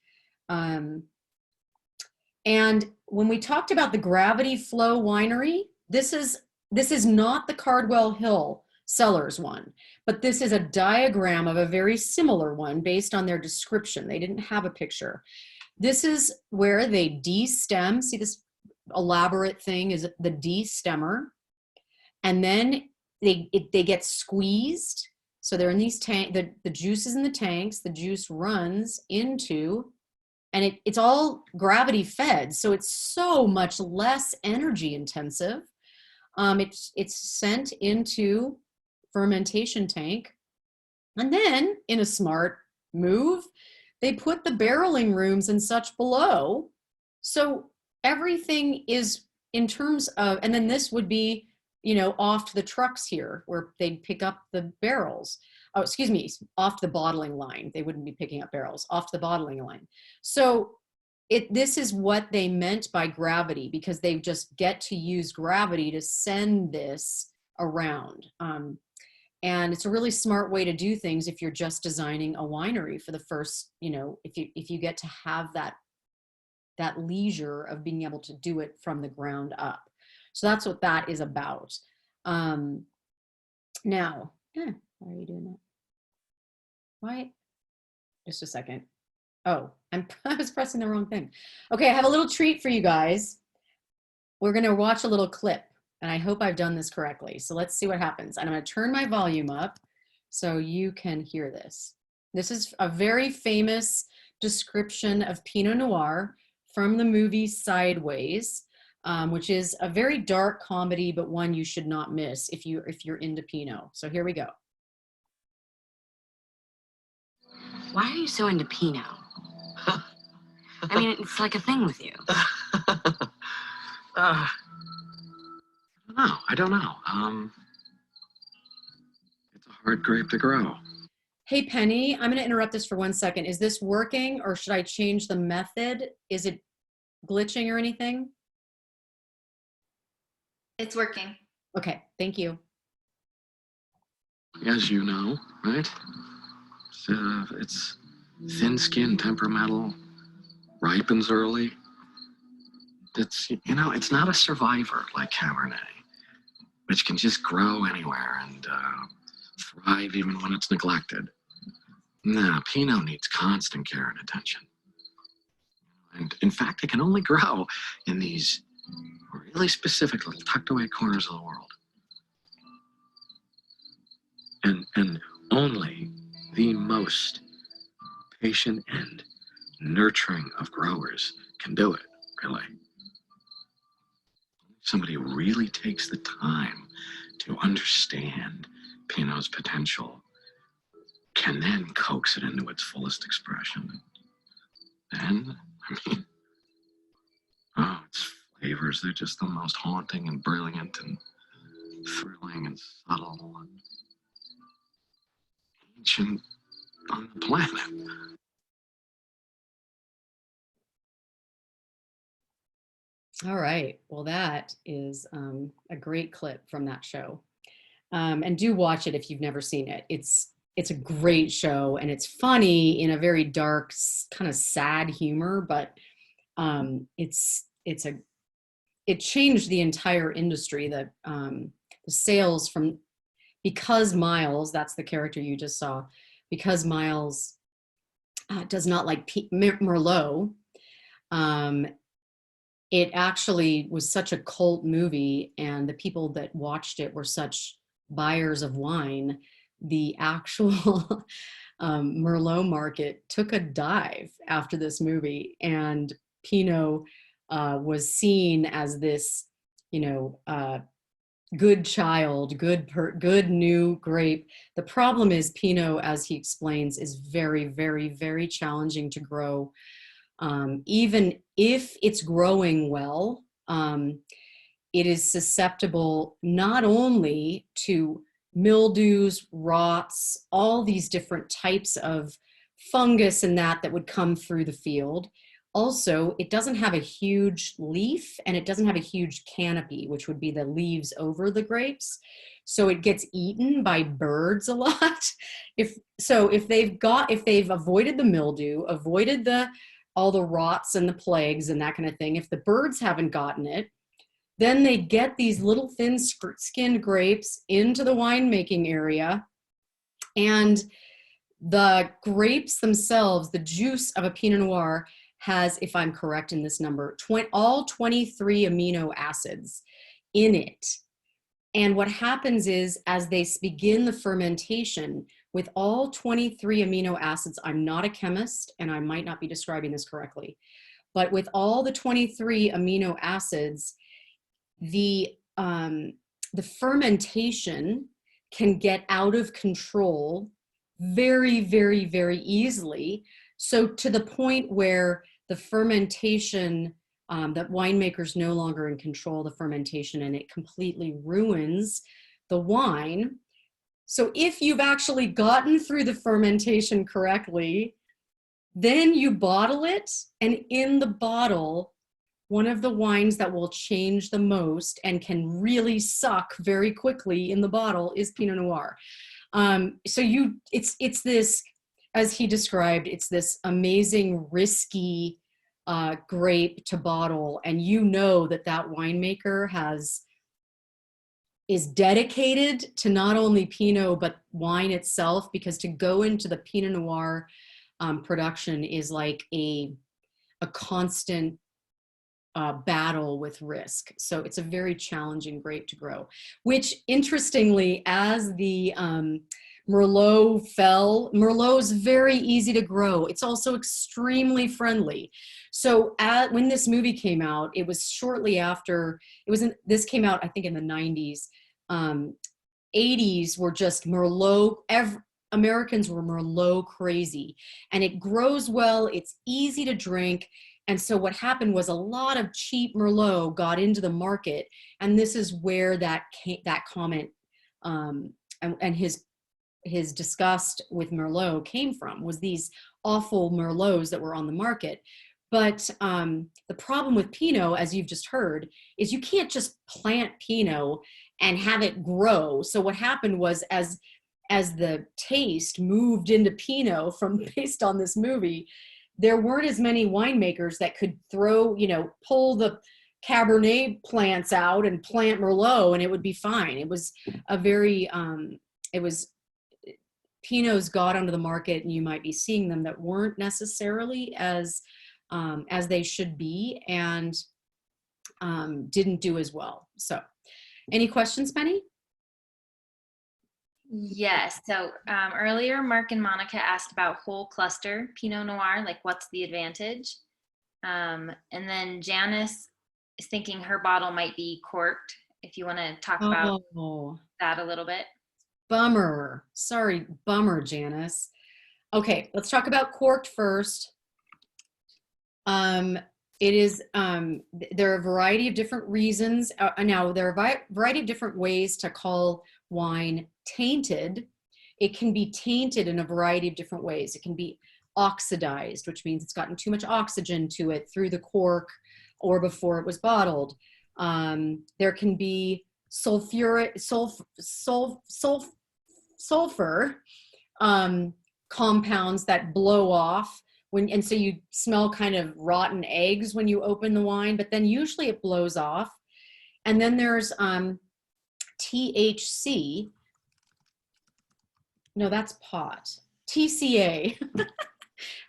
And when we talked about the Gravity Flow Winery, this is not the Cardwell Hill Cellars one, but this is a diagram of a very similar one based on their description. They didn't have a picture. This is where they de-stem. See this elaborate thing is the de-stemmer. And then they get squeezed. So they're in these the juice is in the tanks, the juice runs into, and it's all gravity fed. So it's so much less energy intensive. It's sent into fermentation tank. And then in a smart move, they put the barreling rooms and such below. So everything is in terms of, and then this would be, you know, off to the trucks here where they'd pick up the barrels. Oh, excuse me, off the bottling line. They wouldn't be picking up barrels, off the bottling line. So this is what they meant by gravity, because they just get to use gravity to send this around. And it's a really smart way to do things if you're just designing a winery for the first, you know, if you get to have that leisure of being able to do it from the ground up. So that's what that is about. Now, why are you doing that? Why? Just a second. Oh, I was pressing the wrong thing. Okay, I have a little treat for you guys. We're gonna watch a little clip, and I hope I've done this correctly. So let's see what happens. And I'm gonna turn my volume up so you can hear this. This is a very famous description of Pinot Noir from the movie Sideways, which is a very dark comedy, but one you should not miss if you're into Pinot. So here we go. Why are you so into Pinot? I mean, it's like a thing with you. I don't know. It's a hard grape to grow. Hey, Penny, I'm going to interrupt this for 1 second. Is this working, or should I change the method? Is it glitching or anything? It's working. Okay, thank you. As you know, right? It's thin-skinned, temperamental, ripens early. It's, you know, it's not a survivor like Cabernet, which can just grow anywhere and thrive even when it's neglected. No, Pinot needs constant care and attention. And in fact, it can only grow in these really specific little tucked away corners of the world. And only the most patient and nurturing of growers can do it, really. Somebody who really takes the time to understand Pinot Pinot's potential can then coax it into its fullest expression. Then, I mean, oh, its flavors, they're just the most haunting and brilliant and thrilling and subtle and ancient on the planet. All right. Well, that is a great clip from that show. And do watch it if you've never seen it. It's a great show, and it's funny in a very dark, kind of sad humor, but it changed the entire industry. The sales from, because Miles, that's the character you just saw, because Miles does not like Merlot. It actually was such a cult movie, and the people that watched it were such buyers of wine. The actual Merlot market took a dive after this movie, and Pinot was seen as this, good child, good new grape. The problem is Pinot, as he explains, is very, very, very challenging to grow. Even if it's growing well, it is susceptible not only to mildews, rots, all these different types of fungus and that would come through the field. Also, it doesn't have a huge leaf, and it doesn't have a huge canopy, which would be the leaves over the grapes. So it gets eaten by birds a lot. If they've avoided the mildew, avoided all the rots and the plagues and that kind of thing, if the birds haven't gotten it, then they get these little thin-skinned grapes into the winemaking area, and the grapes themselves, the juice of a Pinot Noir has, if I'm correct in this number, all 23 amino acids in it. And what happens is, as they begin the fermentation with all 23 amino acids, I'm not a chemist and I might not be describing this correctly, but with all the 23 amino acids, the fermentation can get out of control very, very, very easily. So to the point where the fermentation, that winemakers no longer in control the fermentation, and it completely ruins the wine. So if you've actually gotten through the fermentation correctly, then you bottle it, and in the bottle, one of the wines that will change the most and can really suck very quickly in the bottle is Pinot Noir. So it's this, as he described, it's this amazing, risky grape to bottle, and that winemaker is dedicated to not only Pinot but wine itself, because to go into the Pinot Noir production is like a constant battle with risk. So it's a very challenging grape to grow, which interestingly, as the Merlot is very easy to grow. It's also extremely friendly. So when this movie came out, it was shortly after, this came out, I think, in the 90s. 80s were just Merlot, Americans were Merlot crazy, and it grows well, it's easy to drink. And so what happened was a lot of cheap Merlot got into the market, and this is where that comment and his disgust with Merlot came from, was these awful Merlots that were on the market. But the problem with Pinot, as you've just heard, is you can't just plant Pinot and have it grow. So what happened was, as the taste moved into Pinot based on this movie, there weren't as many winemakers that could pull the Cabernet plants out and plant Merlot, and it would be fine. It was Pinots got onto the market, and you might be seeing them that weren't necessarily as they should be, and didn't do as well. So, any questions, Penny? Yes. So earlier, Mark and Monica asked about whole cluster Pinot Noir, like what's the advantage? And then Janice is thinking her bottle might be corked. If you want to talk about that a little bit. Bummer. Sorry, bummer, Janice. Okay, let's talk about corked first. It is, there are a variety of different reasons. Now, there are a variety of different ways to call wine tainted. It can be tainted in a variety of different ways. It can be oxidized, which means it's gotten too much oxygen to it through the cork or before it was bottled. There can be sulfur compounds that blow off and so you smell kind of rotten eggs when you open the wine, but then usually it blows off. And then there's THC. No, that's pot. TCA.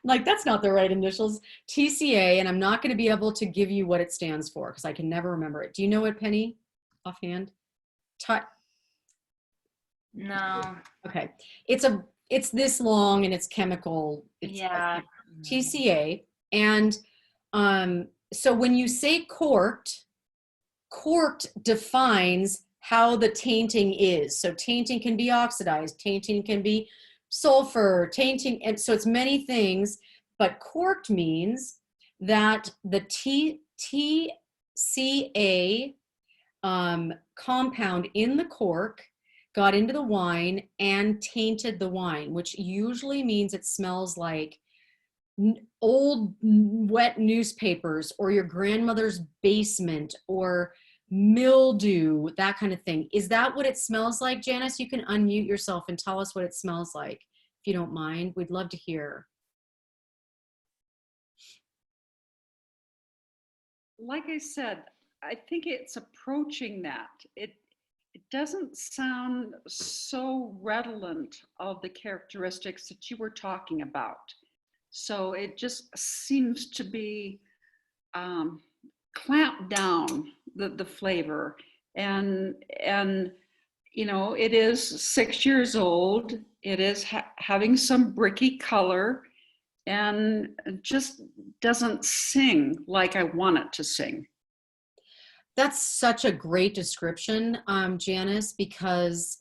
Like, that's not the right initials. TCA, and I'm not going to be able to give you what it stands for because I can never remember it. Do you know it, Penny, offhand? No. Okay. It's this long and it's chemical. It's Yeah. TCA. And so when you say corked defines how the tainting is. So tainting can be oxidized, tainting can be sulfur, tainting, and so it's many things, but corked means that the TCA compound in the cork got into the wine and tainted the wine, which usually means it smells like old wet newspapers or your grandmother's basement or mildew, that kind of thing. Is that what it smells like, Janice? You can unmute yourself and tell us what it smells like, if you don't mind. We'd love to hear. Like I said, I think it's approaching that. It doesn't sound so redolent of the characteristics that you were talking about. So it just seems to be clamped down the flavor, and you know, it is 6 years old. It is having some bricky color, and it just doesn't sing like I want it to sing. That's such a great description, Janice, because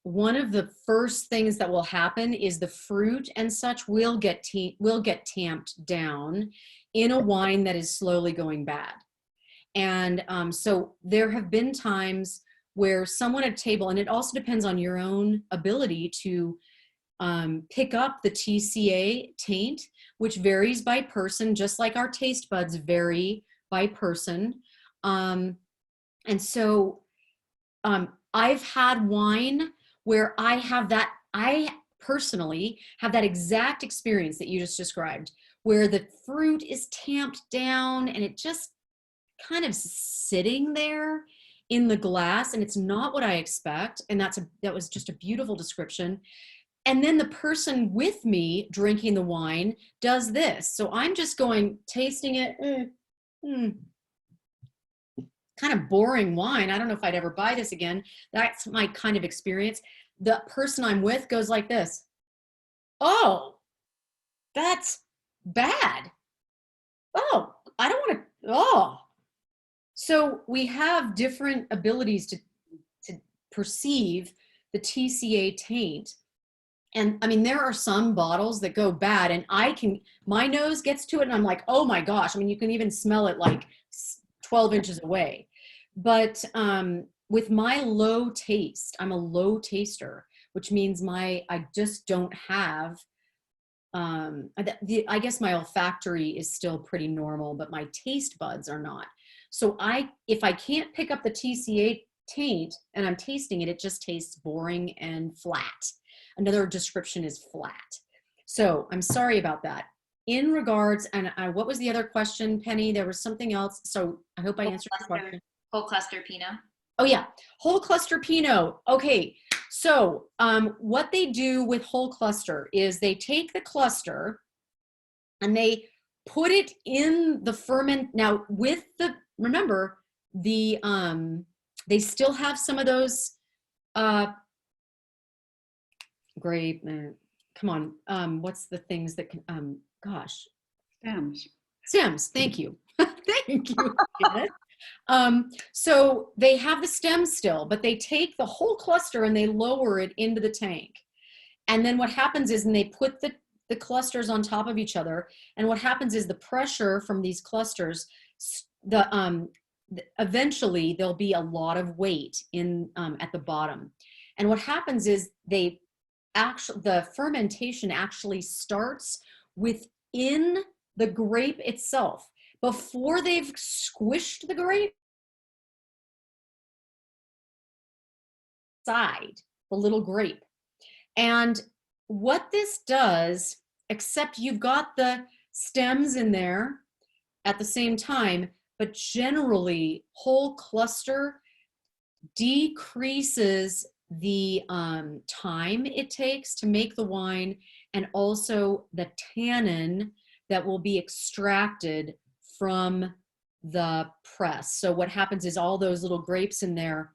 one of the first things that will happen is the fruit and such will get tamped down in a wine that is slowly going bad. And so there have been times where someone at a table, and it also depends on your own ability to pick up the TCA taint, which varies by person, just like our taste buds vary by person. And so I've had wine where I personally have that exact experience that you just described, where the fruit is tamped down and it just kind of sitting there in the glass, and it's not what I expect. And that was just a beautiful description. And then the person with me drinking the wine does this. So I'm just going, tasting it, kind of boring wine. I don't know if I'd ever buy this again. That's my kind of experience. The person I'm with goes like this. Oh, that's bad. Oh, I don't want to, oh. So we have different abilities to perceive the TCA taint. And I mean, there are some bottles that go bad and my nose gets to it and I'm like, oh my gosh. I mean, you can even smell it like 12 inches away. But with my low taste, I'm a low taster, which means I just don't have, I guess my olfactory is still pretty normal, but my taste buds are not. So if I can't pick up the TCA taint and I'm tasting it, it just tastes boring and flat. Another description is flat. So I'm sorry about that. In regards, and what was the other question, Penny? There was something else. So I hope I answered your question. Whole cluster Pinot. Oh yeah, whole cluster Pinot. Okay, so what they do with whole cluster is they take the cluster and they put it in the ferment. Now with remember they still have some of those grape, come on, what's the things that can, gosh. Stems. Stems, thank you. Thank you. So they have the stem still, but they take the whole cluster and they lower it into the tank. And then what happens is, and they put the clusters on top of each other. And what happens is the pressure from these clusters, eventually there'll be a lot of weight in at the bottom. And what happens is the fermentation actually starts within the grape itself. Before they've squished the grape, side, the little grape. And what this does, except you've got the stems in there at the same time, but generally whole cluster decreases the time it takes to make the wine, and also the tannin that will be extracted from the press. So what happens is all those little grapes in there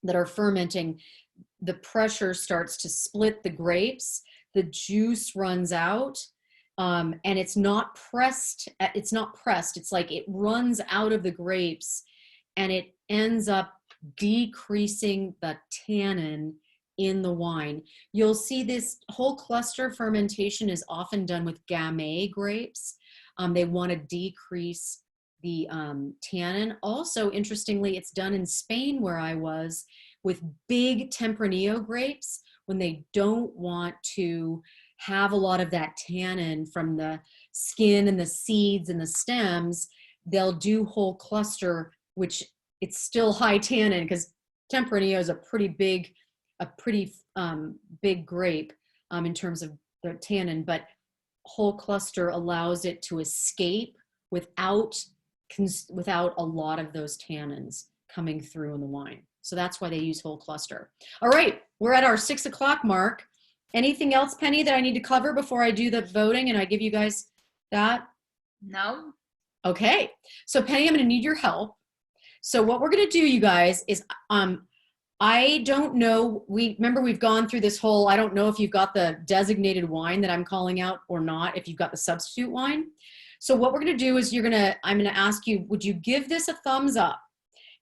that are fermenting, the pressure starts to split the grapes, the juice runs out, and it's not pressed. It's like it runs out of the grapes, and it ends up decreasing the tannin in the wine. You'll see this whole cluster fermentation is often done with Gamay grapes. They want to decrease the tannin. Also, interestingly, it's done in Spain, where I was, with big Tempranillo grapes, when they don't want to have a lot of that tannin from the skin and the seeds and the stems. They'll do whole cluster, which it's still high tannin, because Tempranillo is a pretty big grape in terms of the tannin, but whole cluster allows it to escape without a lot of those tannins coming through in the wine. So that's why they use whole cluster. All right, we're at our 6 o'clock mark. Anything else, Penny, that I need to cover before I do the voting and I give you guys that? No. Okay, so Penny, I'm gonna need your help. So what we're gonna do, you guys, is I don't know, remember we've gone through this whole, I don't know if you've got the designated wine that I'm calling out or not, if you've got the substitute wine. So what we're gonna do is I'm gonna ask you, would you give this a thumbs up?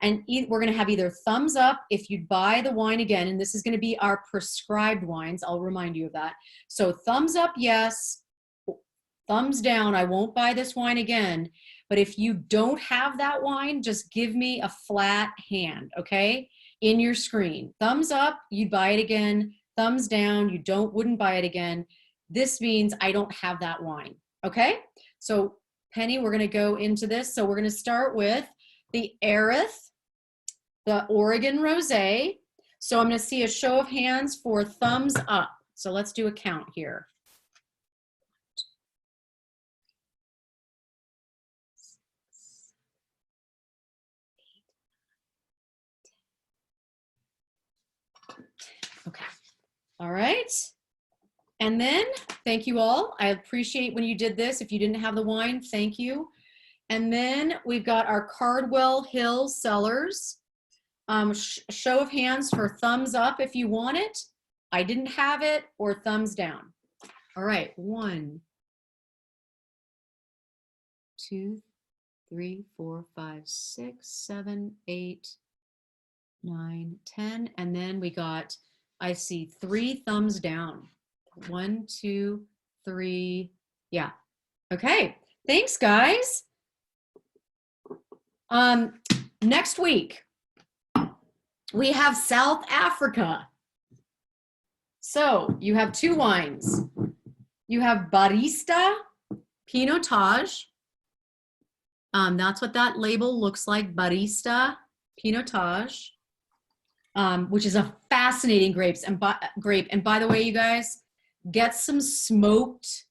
And we're gonna have either thumbs up if you buy the wine again, and this is gonna be our prescribed wines, I'll remind you of that. So thumbs up, yes, thumbs down, I won't buy this wine again. But if you don't have that wine, just give me a flat hand, okay? In your screen. Thumbs up, you'd buy it again. Thumbs down, you wouldn't buy it again. This means I don't have that wine, okay? So Penny, we're gonna go into this. So we're gonna start with the Erath, the Oregon Rosé. So I'm gonna see a show of hands for thumbs up. So let's do a count here. Okay, all right. And then, thank you all. I appreciate when you did this. If you didn't have the wine, thank you. And then we've got our Cardwell Hill Cellars. Show of hands for thumbs up if you want it. I didn't have it, or thumbs down. All right, 1, 2, 3, 4, 5, 6, 7, 8, 9, 10. And then we got, I see 3 thumbs down. 1, 2, 3. Yeah. Okay. Thanks, guys. Next week, we have South Africa. So you have 2 wines. You have Barista Pinotage. That's what that label looks like, Barista Pinotage, which is a fascinating grape. And by the way, you guys, get some smoked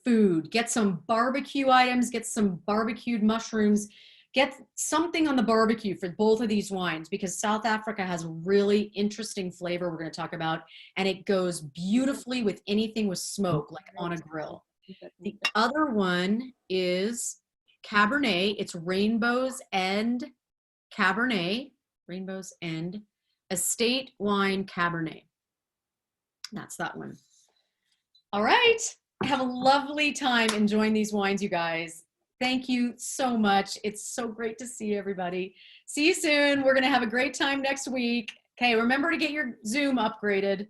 food, get some barbecue items, get some barbecued mushrooms, get something on the barbecue for both of these wines, because South Africa has really interesting flavor we're going to talk about, and it goes beautifully with anything with smoke, like on a grill. The other one is Cabernet. It's Rainbow's End Cabernet, Rainbow's End Estate Wine Cabernet. That's that one. All right. Have a lovely time enjoying these wines, you guys. Thank you so much. It's so great to see everybody. See you soon. We're going to have a great time next week. Okay, remember to get your Zoom upgraded.